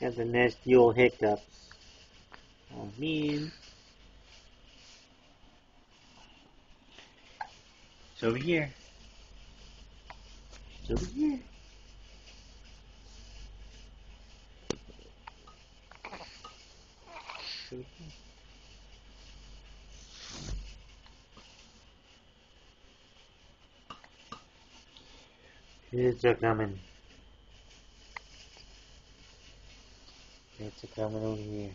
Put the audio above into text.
Got the nasty old hiccups. Oh man. It's over here. It's over here. It's over here. Kids are coming. Kids are coming over here.